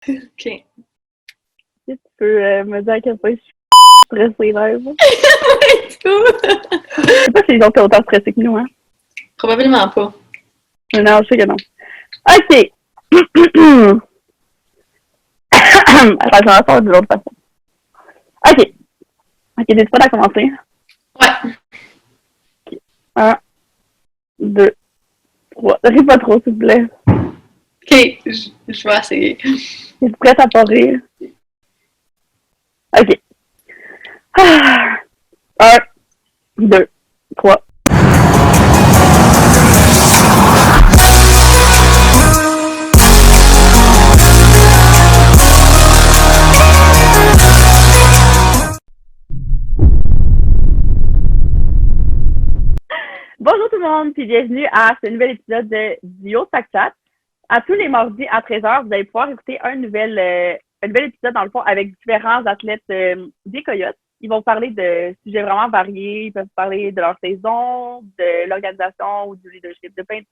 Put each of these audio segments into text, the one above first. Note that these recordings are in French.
OK. Tu peux me dire à quel point je suis stressée, là. Et tout. Je sais pas si les autres sont autant stressés que nous, hein. Probablement pas. Non, je sais que non. OK. Attends, je vais en faire de l'autre façon. OK. OK, t'es prête à commencer? Ouais. 1, 2, 3. Ris pas trop, s'il te plaît. OK, je vais essayer. T'es prête à pas rire? OK. 1, 2, 3. Bonjour tout le monde, puis bienvenue à ce nouvel épisode de Duo Tac Chat. À tous les mardis à 13h, vous allez pouvoir écouter un nouvel épisode, dans le fond, avec différents athlètes des Coyotes. Ils vont parler de sujets vraiment variés. Ils peuvent parler de leur saison, de l'organisation ou du leadership, de plein de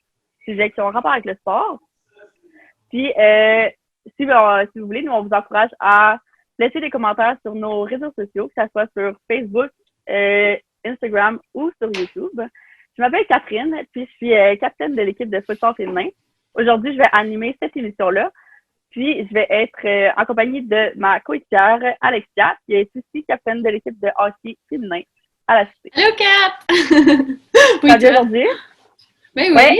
sujets qui ont rapport avec le sport. Puis, si vous voulez, nous, on vous encourage à laisser des commentaires sur nos réseaux sociaux, que ce soit sur Facebook, Instagram ou sur YouTube. Je m'appelle Catherine, puis je suis capitaine de l'équipe de futsal féminin. Aujourd'hui, je vais animer cette émission-là. Puis, je vais être en compagnie de ma coéquipière, Alexia, qui est aussi capitaine de l'équipe de hockey féminin à la Cité. Allô, Kat! Oui, ça va bien aujourd'hui? Ben oui. Ouais,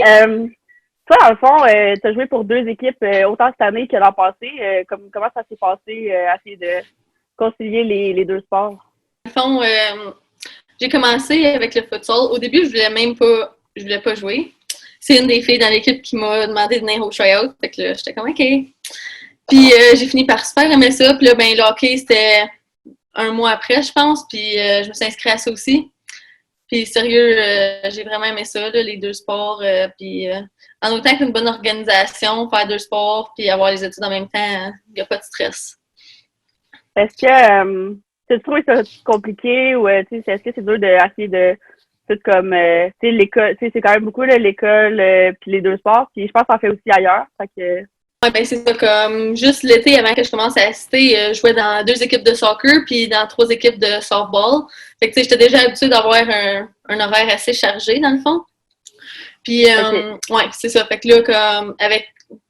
toi, dans le fond, tu as joué pour 2 équipes autant cette année que l'an passé. Comment ça s'est passé à essayer de concilier les 2 sports? Dans le fond, j'ai commencé avec le futsal. Au début, je voulais pas jouer. C'est une des filles dans l'équipe qui m'a demandé de venir au tryout. Fait que là, j'étais comme OK. Puis j'ai fini par super aimer ça. Puis là, ben, le hockey, c'était 1 mois après, je pense. Puis je me suis inscrite à ça aussi. Puis sérieux, j'ai vraiment aimé ça, là, les 2 sports. Puis en autant qu'une bonne organisation, faire 2 sports, puis avoir les études en même temps, il n'y a pas de stress. Est-ce que tu trouves ça compliqué ou est-ce que c'est dur d'essayer de tout comme tu sais l'école, tu sais c'est quand même beaucoup là, l'école puis les 2 sports, puis je pense qu'on en fait aussi ailleurs. Fait que Ouais, ben c'est ça, comme juste l'été avant que je commence à assister, je jouais dans 2 équipes de soccer puis dans 3 équipes de softball. Fait que tu sais, j'étais déjà habituée d'avoir un horaire assez chargé dans le fond. Puis ouais, c'est ça. Fait que là, comme avec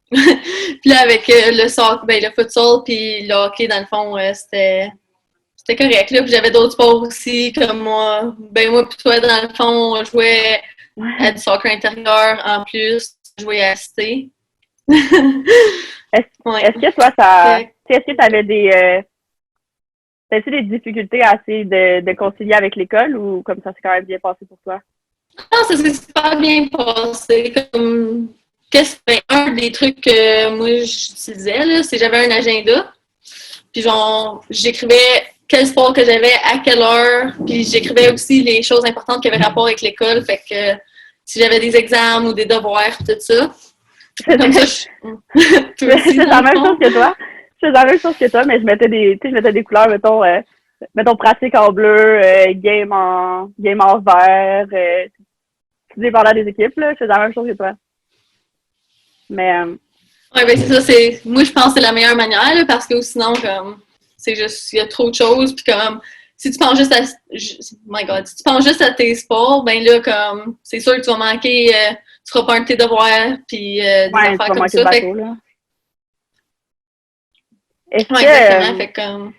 puis là, avec le soccer, ben le futsal puis le hockey, dans le fond, c'était correct. Là, puis j'avais d'autres sports aussi, comme moi. Ben moi puis toi, dans le fond, on jouait à du soccer intérieur en plus, je jouais à assister. est-ce que toi ça est-ce que tu avais t'as-tu des difficultés à essayer de concilier avec l'école ou comme ça s'est quand même bien passé pour toi? Non, ça s'est super bien passé. Comme, un des trucs que moi j'utilisais, là, c'est que j'avais un agenda. Puis genre, j'écrivais quel sport que j'avais, à quelle heure. Puis j'écrivais aussi les choses importantes qui avaient rapport avec l'école. Fait que si j'avais des examens ou des devoirs, tout ça. Comme ça, c'est la même chose que toi. C'est la même chose que toi, mais je mettais des couleurs, mettons pratique en bleu, game en vert, tout dépendant des équipes, là. C'est la même chose que toi. Mais ouais, ben c'est ça, moi je pense que c'est la meilleure manière là, parce que sinon comme c'est juste il y a trop de choses puis comme si tu penses juste à my god, si tu penses juste à tes sports, ben là comme c'est sûr que tu vas manquer tu feras pas un de tes devoirs puis des ouais, affaires tu vas comme manquer ça. de bateau, là. Est-ce Ouais, exactement, que fait comme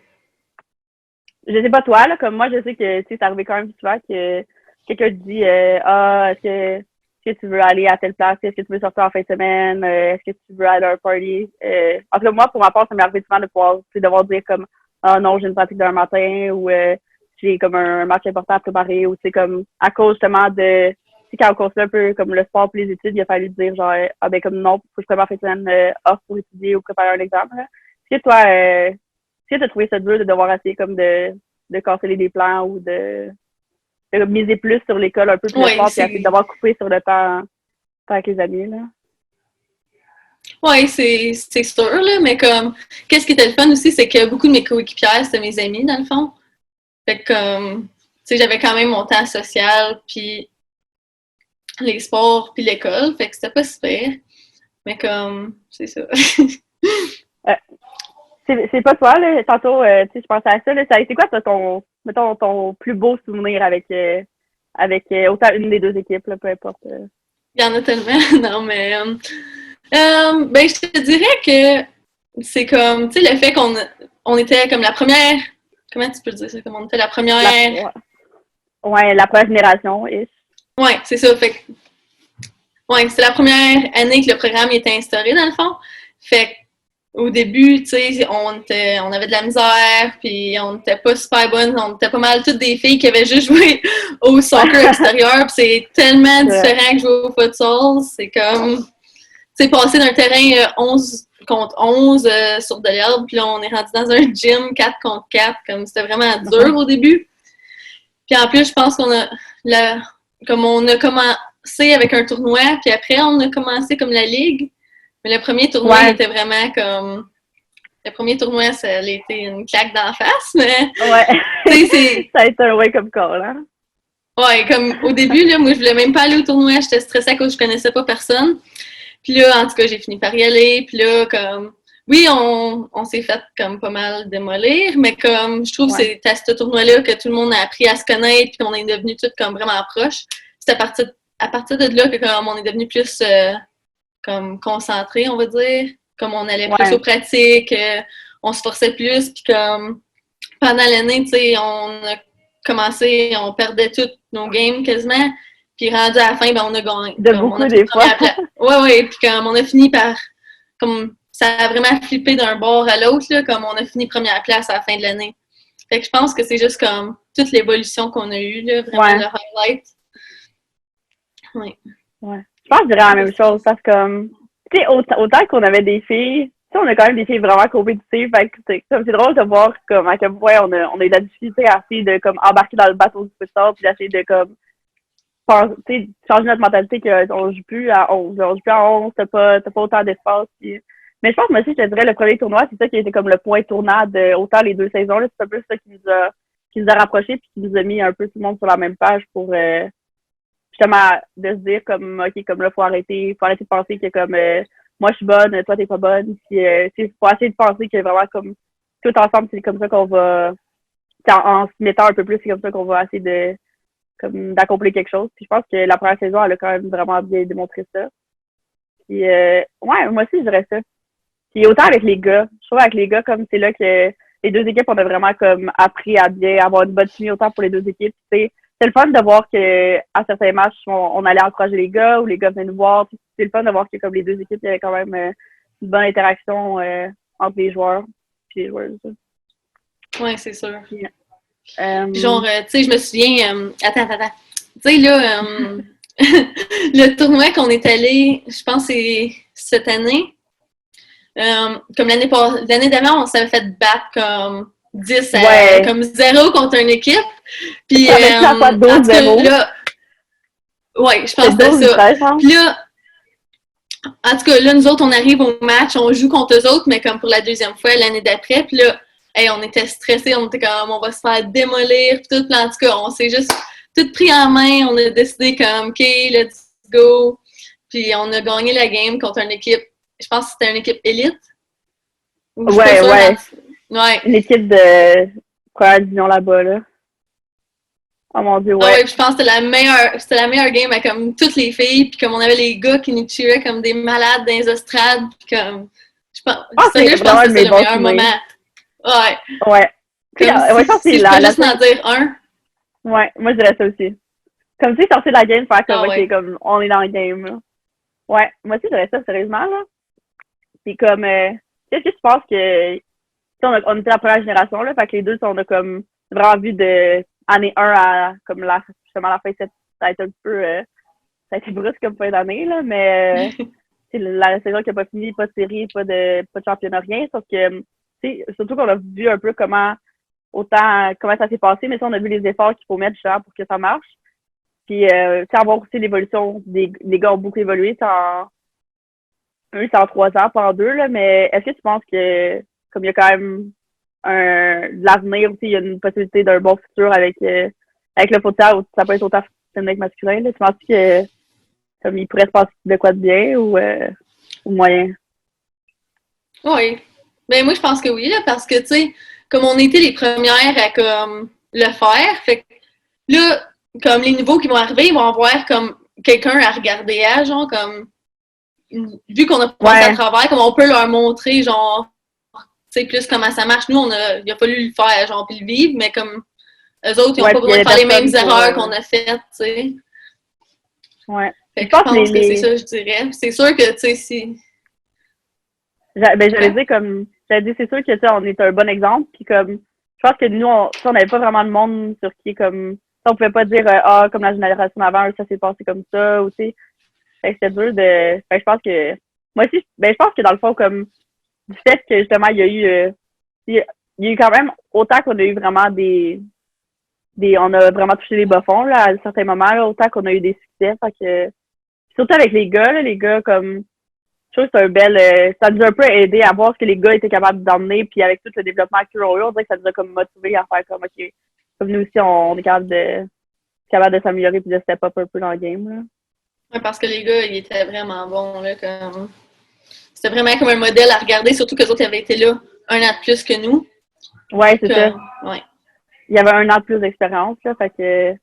je sais pas toi, là, comme moi, je sais que tu sais, c'est arrivé quand même souvent que quelqu'un te dit est-ce que tu veux aller à telle place, est-ce que tu veux sortir en fin de semaine, est-ce que tu veux aller à un party? En tout cas, moi, pour ma part, ça m'est arrivé souvent de pouvoir devoir dire comme ah non, j'ai une pratique demain matin ou j'ai comme un match important à préparer ou c'est comme à cause justement de tu sais, quand on considère un peu comme le sport et les études, il a fallu dire genre ah ben comme non, faut que je prépare en fin de semaine off pour étudier ou préparer un examen. Là. Est-ce que toi est-ce que tu as trouvé ça dur de devoir essayer comme de canceller des plans ou de miser plus sur l'école un peu plus le ouais, sport puis essayer de devoir couper sur le temps avec les amis, là? ouais, c'est sûr là, mais comme qu'est-ce qui était le fun aussi, c'est que beaucoup de mes coéquipières c'était mes amis dans le fond. Fait que comme tu sais, j'avais quand même mon temps social puis les sports puis l'école, fait que c'était pas super. Mais comme, c'est ça. c'est pas toi, là, tantôt, tu sais, je pensais à ça, là, c'est quoi, toi, mettons, ton plus beau souvenir avec autant une des deux équipes, là, peu importe. Il y en a tellement. Non, mais ben, je te dirais que c'est comme, tu sais, le fait qu'on était comme la première. Comment tu peux dire ça? Comme on était la première. Ouais, la première génération, ish. Ouais, c'est ça. Fait que, ouais, c'est la première année que le programme était instauré, dans le fond. Fait que, au début, tu sais, on avait de la misère, puis on n'était pas super bonnes. On était pas mal toutes des filles qui avaient juste joué au soccer extérieur, puis c'est tellement différent que jouer au futsal. C'est comme, tu sais, passer d'un terrain 11 contre 11 sur de l'herbe, puis là, on est rendu dans un gym 4 contre 4, comme c'était vraiment dur au début. Puis en plus, je pense comme on a commencé avec un tournoi, puis après, on a commencé comme la ligue. Mais le premier tournoi était vraiment comme. Le premier tournoi, ça a été une claque d'en face, mais. Ouais. Ça a été un wake-up call, hein? Ouais, comme au début, là, moi, je voulais même pas aller au tournoi. J'étais stressée à cause que je connaissais pas personne. Puis là, en tout cas, j'ai fini par y aller. Puis là, comme. Oui, on s'est fait comme pas mal démolir, mais comme je trouve que c'est à ce tournoi-là que tout le monde a appris à se connaître, puis qu'on est devenus toutes comme vraiment proches. C'est à partir de là que comme on est devenu plus comme concentrés, on va dire. Comme on allait plus aux pratiques, on se forçait plus, puis comme pendant l'année, tu sais, on a commencé, on perdait toutes nos games quasiment, puis rendu à la fin, ben on a gagné. De comme, beaucoup des fois. Ouais, puis comme on a fini par, comme ça a vraiment flippé d'un bord à l'autre, là, comme on a fini première place à la fin de l'année. Fait que je pense que c'est juste comme toute l'évolution qu'on a eue, là, vraiment le highlight. Ouais. Je pense que je dirais la même chose, parce que, tu sais, autant qu'on avait des filles, tu sais, on a quand même des filles vraiment compétitives, fait que c'est drôle de voir comme à quel point on a eu de la difficulté à essayer de comme embarquer dans le bateau du futsal, puis d'essayer de comme changer notre mentalité qu'on joue plus à 11. On joue plus à 11, t'as pas autant d'espace. Puis... Mais je pense que moi aussi, je te dirais, le premier tournoi, c'est ça qui a été comme le point tournant de autant les deux saisons. Là, c'est un peu ça qui nous a rapprochés puis qui nous a mis un peu tout le monde sur la même page pour justement de se dire comme OK, comme là, faut arrêter de penser que comme moi je suis bonne, toi t'es pas bonne. Puis faut essayer de penser que vraiment comme tout ensemble, c'est comme ça qu'on va en se mettant un peu plus, c'est comme ça qu'on va essayer de comme d'accomplir quelque chose. Puis je pense que la première saison, elle a quand même vraiment bien démontré ça. Puis ouais, moi aussi, je dirais ça. Puis autant avec les gars. Je trouve avec les gars, comme c'est là que les deux équipes, on a vraiment comme appris à bien avoir une bonne chimie autant pour les deux équipes. C'est le fun de voir que à certains matchs, on allait encourager les gars ou les gars venaient nous voir. Puis c'est le fun de voir que comme les deux équipes, il y avait quand même une bonne interaction entre les joueurs et les joueuses. Ouais, c'est sûr. Puis, genre, tu sais, je me souviens. Attends. Tu sais, là, le tournoi qu'on est allé, je pense que c'est cette année. Comme l'année d'avant, on s'avait fait battre comme 10 comme 0 contre une équipe. Puis, pas 12-0. Là, ouais, je pense que c'était ça. Puis là, en tout cas, là, nous autres, on arrive au match, on joue contre eux autres, mais comme pour la deuxième fois l'année d'après. Puis là, on était stressés, on était comme, on va se faire démolir. Puis tout, puis en tout cas, on s'est juste tout pris en main. On a décidé comme, OK, let's go. Puis on a gagné la game contre une équipe, je pense que c'était une équipe élite. Ouais. Une équipe de première division là-bas, là. Oh mon Dieu, ouais. Ah ouais, je pense que c'était la meilleure game avec comme toutes les filles, puis comme on avait les gars qui nous cheeraient comme des malades dans les estrades, puis comme je pense que c'est le meilleur moment. Ouais. Comme si je peux juste en dire un. Ouais, moi je dirais ça aussi. Comme si sortir de la game, faire comme OK, comme on est dans le game. Là. Ouais, moi aussi je dirais ça sérieusement là. Puis comme qu'est-ce que tu penses que on était la première génération là, fait que les deux on a comme vraiment vu de année 1 à comme justement la fin, ça a été un peu ça a été brusque comme fin d'année, là, mais la saison qui n'a pas fini, pas de série, pas de championnat, rien. Sauf que surtout qu'on a vu un peu comment ça s'est passé, mais ça, on a vu les efforts qu'il faut mettre justement pour que ça marche. Puis avoir aussi l'évolution des gars ont beaucoup évolué. C'est en 3 ans, pas en 2, là, mais est-ce que tu penses que comme il y a quand même de l'avenir aussi, il y a une possibilité d'un bon futur avec le futsal où ça peut être autant féminin que masculin. Là. Tu penses que comme il pourrait se passer de quoi de bien ou moyen? Oui. Ben moi, je pense que oui, là, parce que, tu sais, comme on était les premières à comme le faire, fait que là, comme les nouveaux qui vont arriver, ils vont avoir comme quelqu'un à regarder à, genre, comme, vu qu'on a passé à travers, comme on peut leur montrer, genre, tu sais, plus comment ça marche. Nous, il a fallu le faire, genre, puis le vivre, mais comme, eux autres, ils n'ont pas besoin de faire les mêmes erreurs qu'on a faites, tu sais. Ouais. Fait que je pense que c'est ça, je dirais. C'est sûr que, tu sais, si... J'allais dire comme... J'allais dire, c'est sûr que, tu sais, on est un bon exemple, puis comme... Je pense que nous, on n'avait pas vraiment de monde sur qui, comme... On pouvait pas dire, comme la génération avant, ça s'est passé comme ça, ou tu sais... Fait que c'était dur de... Fait que je pense que... Moi aussi, je pense que dans le fond, comme... Du fait que, justement, il y a eu... il y a eu quand même, autant qu'on a eu vraiment on a vraiment touché les bas-fonds, là, à certains moments, là, autant qu'on a eu des succès, fait que... Surtout avec les gars, là, les gars, comme... Je trouve que c'est un bel... ça nous a un peu aidé à voir ce que les gars étaient capables d'emmener, puis avec tout le développement actuel, on dirait que ça nous a comme motivé à faire comme, OK, comme nous aussi, on est capable de s'améliorer puis de step up un peu dans le game, là. Ouais, parce que les gars, ils étaient vraiment bons, là, comme... C'était vraiment comme un modèle à regarder, surtout que les autres avaient été là un an de plus que nous. Ouais, c'est ça. Ouais. Il y avait un an de plus d'expérience, là, fait que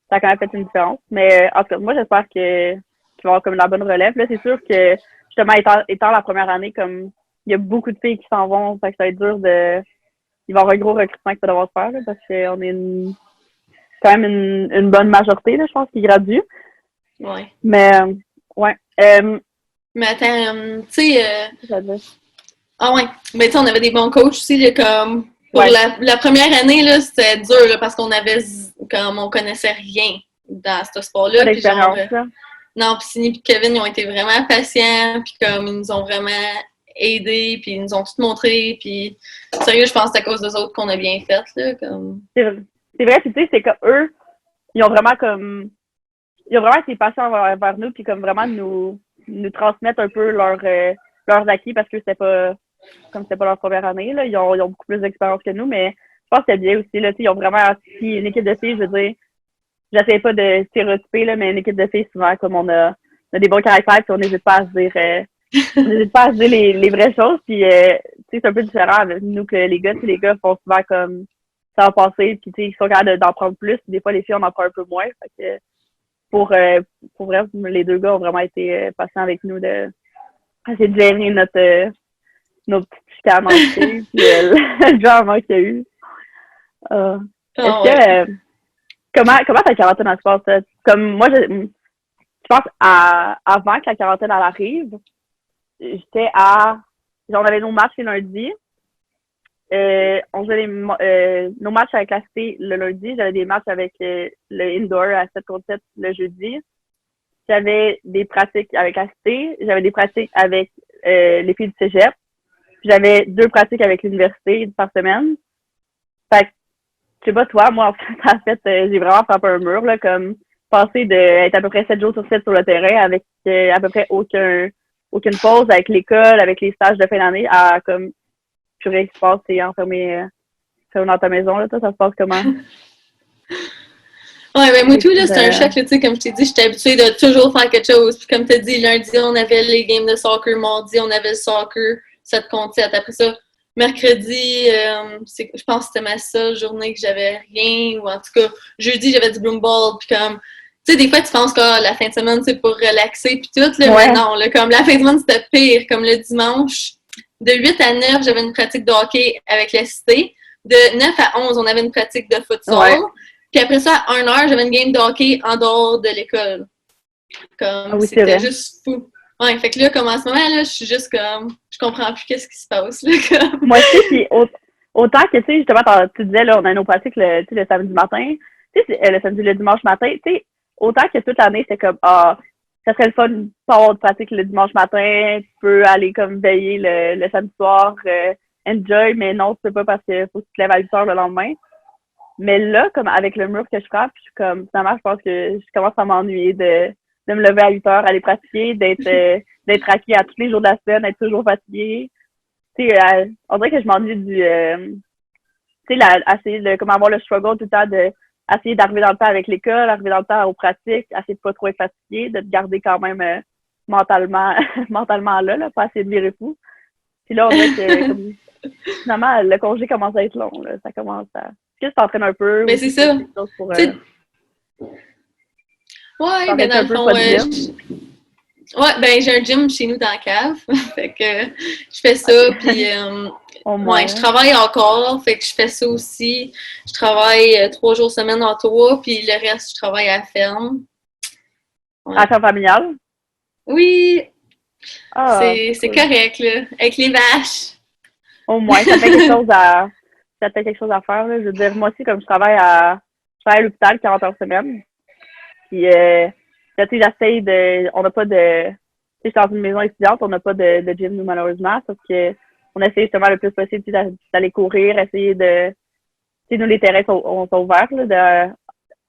ça a quand même fait une différence. Mais en tout cas, moi, j'espère qu'ils vont avoir comme la bonne relève. Là, c'est sûr que, justement, étant la première année, comme il y a beaucoup de filles qui s'en vont, fait que ça va être dur de... Il va y avoir un gros recrutement qui va devoir se faire, là, parce qu'on est quand même une bonne majorité, là, je pense, qui gradue. Ouais. Mais, ouais. Mais attends, tu sais... Ah ouais, mais tu sais, on avait des bons coachs aussi, là, comme... Pour la première année, là, c'était dur, là, parce qu'on avait... Comme on connaissait rien dans ce sport-là. Puis genre, non, puis Cindy et Kevin, ils ont été vraiment patients, puis comme, ils nous ont vraiment aidés, puis ils nous ont tout montré, puis... Sérieux, je pense que c'est à cause des autres qu'on a bien fait, là, comme... C'est vrai, puis tu sais, c'est que eux, ils ont vraiment été patients vers nous, puis comme vraiment nous transmettre un peu leurs acquis, parce que c'était pas leur première année, là, ils ont beaucoup plus d'expérience que nous, mais je pense que c'est bien aussi, là, ils ont vraiment assis une équipe de filles, je veux dire, j'essaie pas de stéréotyper, là, mais une équipe de filles, souvent, comme on a des bons caractères, puis on n'hésite pas à se dire, les vraies choses, puis c'est un peu différent avec nous que les gars, les gars font souvent comme ça va passer, puis ils sont capables d'en prendre plus, puis des fois les filles on en prend un peu moins, fait que pour vrai, les deux gars ont vraiment été patients avec nous de essayer de gérer nos petites chicanes en filles, puis le genre qu'il y a eu. Est-ce que comment ta quarantaine se passe? Comme moi, je pense avant que la quarantaine elle arrive, j'étais on avait nos matchs les lundis. On jouait nos matchs avec la cité le lundi. J'avais des matchs avec le indoor à 7 contre 7 le jeudi. J'avais des pratiques avec la cité. J'avais des pratiques avec les filles du cégep. Puis j'avais 2 pratiques avec l'université par semaine. Fait que, je sais pas toi, moi, en fait, j'ai vraiment frappé un mur, là, comme passer d'être à peu près 7 jours sur 7 sur le terrain avec à peu près aucune pause avec l'école, avec les stages de fin d'année, à comme purée qui se passe, t'es enfermé dans ta maison, là, toi, ça se passe comment? Ouais, ben moi tout, là, c'est un choc, là, tu sais, comme je t'ai dit, j'étais habituée de toujours faire quelque chose. Puis comme t'as dit, lundi, on avait les games de soccer, mardi, on avait le soccer, 7 contre 7. Après ça, mercredi, je pense que c'était ma seule journée que j'avais rien, ou en tout cas, jeudi, j'avais du bloom ball, puis comme, tu sais, des fois, tu penses que la fin de semaine, c'est pour relaxer, puis tout, là, mais non, là, comme la fin de semaine, c'était pire, comme le dimanche, de 8 à 9, j'avais une pratique de hockey avec la cité, de 9 à 11, on avait une pratique de futsal, puis après ça, à 1 heure, j'avais une game de hockey en dehors de l'école. Comme, c'était juste fou. Ouais, fait que là, comme en ce moment, là, je suis juste comme, je comprends plus qu'est-ce qui se passe, là, comme. Moi aussi, puis autant que, tu sais, justement, tu disais, là, on a nos pratiques le samedi matin, tu sais, le dimanche matin, tu sais, autant que toute l'année, c'est comme, ça serait le fun de pas avoir de pratique le dimanche matin, tu peux aller comme veiller le samedi soir, enjoy, mais non, tu peux pas parce qu'il faut que tu te lèves à 8 heures le lendemain. Mais là, comme avec le mur que je frappe, je suis comme, finalement, je pense que je commence à m'ennuyer de me lever à 8 heures, aller pratiquer, d'être acquis à tous les jours de la semaine, d'être toujours fatiguée. Tu sais, on dirait que je m'ennuie tu sais, essayer de, comme avoir le struggle tout le temps de essayer d'arriver dans le temps avec l'école, arriver dans le temps aux pratiques, essayer de pas trop être fatiguée, de te garder quand même mentalement là, pas essayer de virer fou. Puis là, on dirait que, comme, Finalement, le congé commence à être long, là. Ça commence à... Est-ce que tu t'entraînes un peu? Mais c'est ça. Pour, ouais, ben dans le fond, ouais, ben j'ai un gym chez nous dans la cave. Fait que je fais ça, puis ouais, je travaille encore, fait que je fais ça aussi. Je travaille 3 jours semaine en Ottawa, puis le reste, je travaille à la ferme. Ouais. À la ferme familiale? Oui! C'est correct, là, avec les vaches. Au moins, ça fait quelque chose à... Ça fait quelque chose à faire, là. Je veux dire, moi aussi, comme je travaille à l'hôpital 40 heures semaine, puis j'essaye de... On n'a pas de... Je suis dans une maison étudiante, on n'a pas de gym, nous, malheureusement, sauf que on essaie justement le plus possible d'aller courir, essayer de... Tu sais, nous, les terrains sont ouverts, là,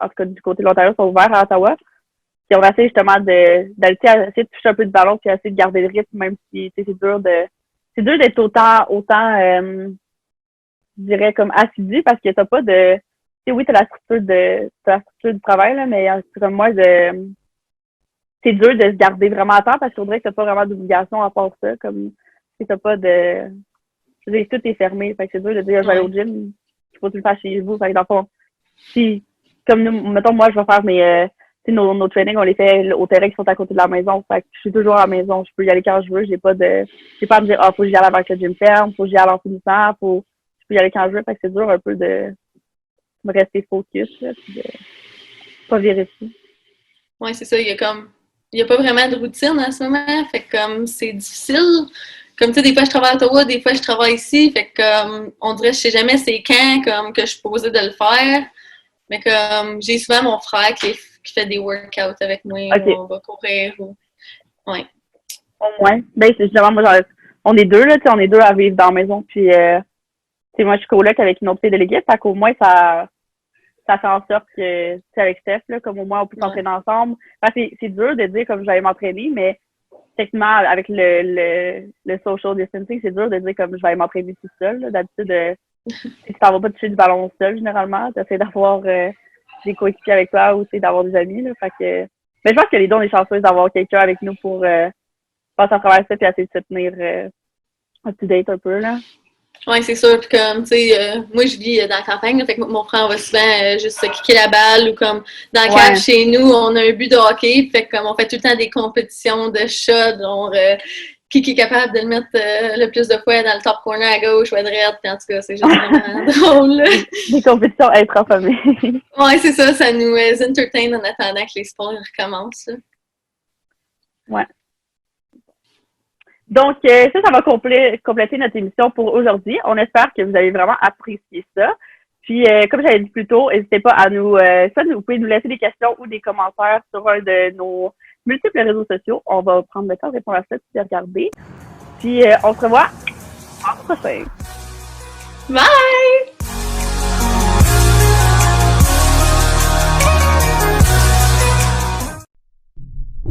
en tout cas, du côté de l'Ontario, sont ouverts à Ottawa. Puis on essaie justement d'aller essayer de toucher un peu de ballon, puis essayer de garder le rythme, même si c'est dur d'être autant je dirais, comme assidu, parce que t'as pas de... Tu sais, oui, t'as la structure du travail, là, mais c'est comme moi, c'est dur de se garder vraiment à temps parce qu'il faudrait que t'as pas vraiment d'obligation à part ça, comme si t'as pas de... Je veux dire, tout est fermé, fait que c'est dur de dire, je vais aller au gym, il faut que tu le fasses chez vous, fait que dans le fond, si, comme nous, mettons, moi, je vais faire nos trainings, on les fait au terrain qui sont à côté de la maison, fait que je suis toujours à la maison, je peux y aller quand je veux, j'ai pas à me dire, faut que j'y aille avant que le gym ferme, faut que j'y aille en finissant, je peux y aller quand je veux, fait que c'est dur un peu de me rester focus, là, puis de pas virer dessus. Ouais, c'est ça, il y a pas vraiment de routine en ce moment, fait que comme c'est difficile. Comme tu sais, des fois je travaille à Ottawa, des fois je travaille ici, fait que comme on dirait je sais jamais c'est quand comme que je suis posée de le faire. Mais comme j'ai souvent mon frère qui fait des workouts avec moi, okay. Où on va courir ouais. Au moins. Ben c'est justement moi on est deux, là, tu sais, on est deux à vivre dans la maison, puis tu sais, moi je suis coloc avec une autre fille de l'équipe, fait qu'au moins ça fait en sorte que, tu sais, avec Steph, là, comme au moins on peut s'entraîner ensemble. Enfin, c'est dur de dire comme j'allais m'entraîner, mais techniquement, avec le social distancing, c'est dur de dire comme je vais aller m'entraîner tout seul. D'habitude, tu t'en vas pas toucher du ballon seul, généralement. Tu essaies d'avoir des coéquipiers avec toi ou d'avoir des amis. Là, fait que... Mais je pense que les deux, on est chanceux d'avoir quelqu'un avec nous pour passer à travers ça et essayer de se tenir up-to-date un peu, là. Oui, c'est sûr. Puis comme, tu sais, moi, je vis dans la campagne, là, fait que mon frère, on va souvent juste kicker la balle ou comme dans la cave chez nous, on a un but de hockey, fait que comme on fait tout le temps des compétitions de shots, genre qui est capable de le mettre le plus de fois dans le top corner à gauche ou à droite, puis en tout cas, c'est juste vraiment drôle. Là. Des compétitions intra-famille. Ouais, c'est ça, ça nous entertain en attendant que les sports recommencent. Là. Ouais. Donc, ça va compléter notre émission pour aujourd'hui. On espère que vous avez vraiment apprécié ça. Puis, comme j'avais dit plus tôt, n'hésitez pas à nous... vous pouvez nous laisser des questions ou des commentaires sur un de nos multiples réseaux sociaux. On va prendre le temps de répondre à ça puis de regarder. Puis, on se revoit en prochain. Bye!